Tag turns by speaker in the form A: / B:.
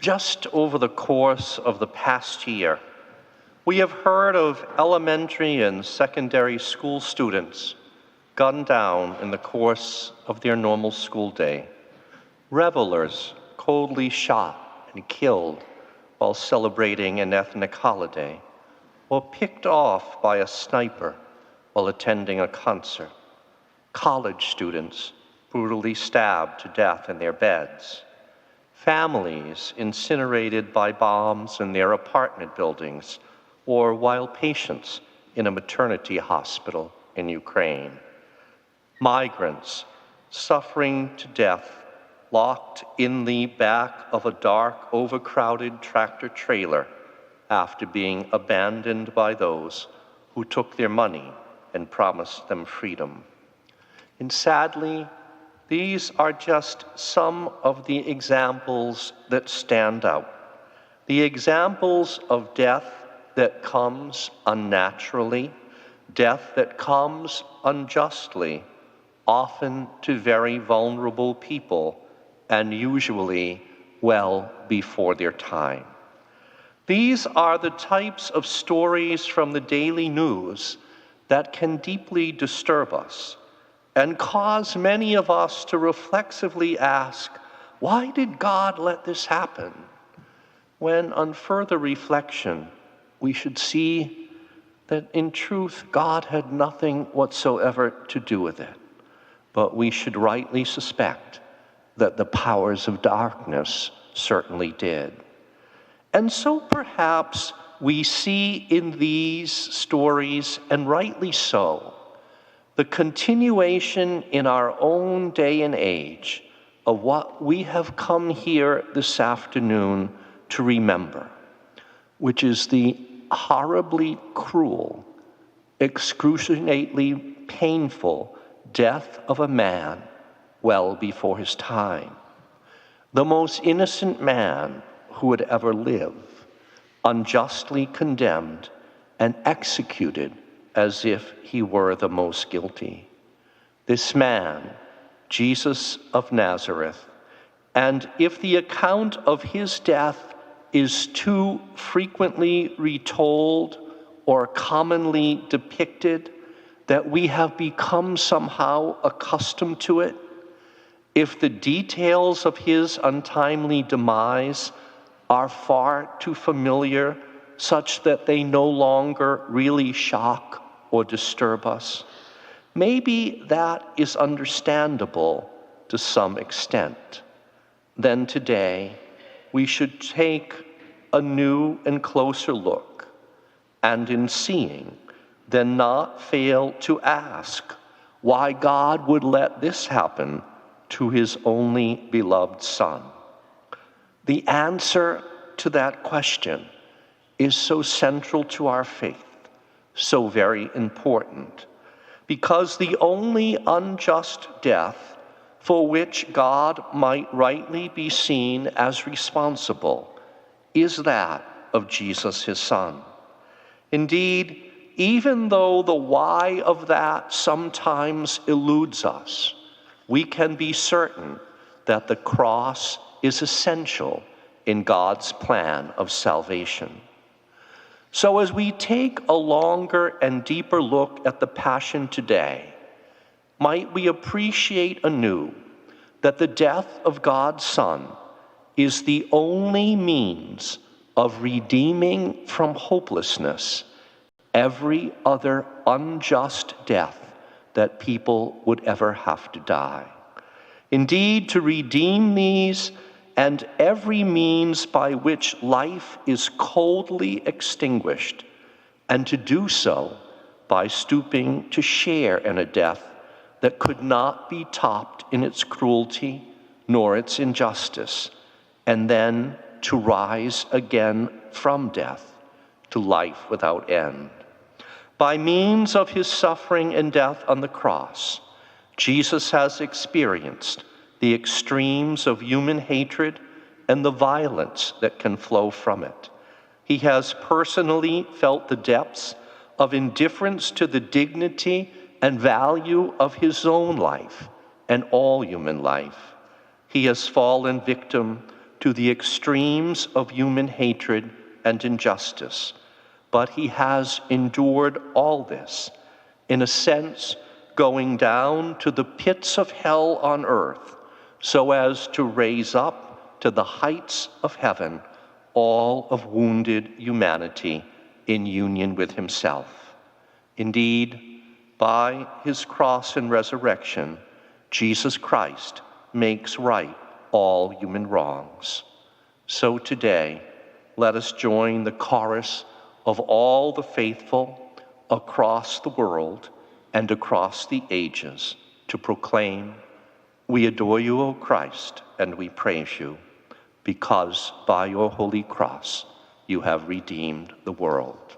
A: Just over the course of the past year, we have heard of elementary and secondary school students gunned down in the course of their normal school day, revelers coldly shot and killed while celebrating an ethnic holiday, or picked off by a sniper while attending a concert, college students brutally stabbed to death in their beds, families incinerated by bombs in their apartment buildings, or while patients in a maternity hospital in Ukraine, migrants suffering to death locked in the back of a dark, overcrowded tractor trailer after being abandoned by those who took their money and promised them freedom. And sadly, these are just some of the examples that stand out. The examples of death that comes unnaturally, death that comes unjustly, often to very vulnerable people, and usually well before their time. These are the types of stories from the daily news that can deeply disturb us and cause many of us to reflexively ask, why did God let this happen? When on further reflection, we should see that in truth, God had nothing whatsoever to do with it. But we should rightly suspect that the powers of darkness certainly did. And so perhaps we see in these stories, and rightly so, the continuation in our own day and age of what we have come here this afternoon to remember, which is the horribly cruel, excruciatingly painful death of a man well before his time, the most innocent man who would ever live, unjustly condemned and executed as if he were the most guilty. This man, Jesus of Nazareth, and if the account of his death is too frequently retold or commonly depicted, that we have become somehow accustomed to it, if the details of his untimely demise are far too familiar, such that they no longer really shock or disturb us, maybe that is understandable to some extent. Then today, we should take a new and closer look, and in seeing, then not fail to ask why God would let this happen to his only beloved Son. The answer to that question is so central to our faith, so very important, because the only unjust death for which God might rightly be seen as responsible is that of Jesus, his Son. Indeed, even though the why of that sometimes eludes us, we can be certain that the cross is essential in God's plan of salvation. So as we take a longer and deeper look at the Passion today, might we appreciate anew that the death of God's Son is the only means of redeeming from hopelessness every other unjust death that people would ever have to die. Indeed, to redeem these and every means by which life is coldly extinguished, and to do so by stooping to share in a death that could not be topped in its cruelty nor its injustice, and then to rise again from death to life without end. By means of his suffering and death on the cross, Jesus has experienced the extremes of human hatred and the violence that can flow from it. He has personally felt the depths of indifference to the dignity and value of his own life and all human life. He has fallen victim to the extremes of human hatred and injustice, but he has endured all this, in a sense, going down to the pits of hell on earth, so as to raise up to the heights of heaven all of wounded humanity in union with himself. Indeed, by his cross and resurrection, Jesus Christ makes right all human wrongs. So today, let us join the chorus of all the faithful across the world and across the ages to proclaim, "We adore you, O Christ, and we praise you, because by your holy cross you have redeemed the world."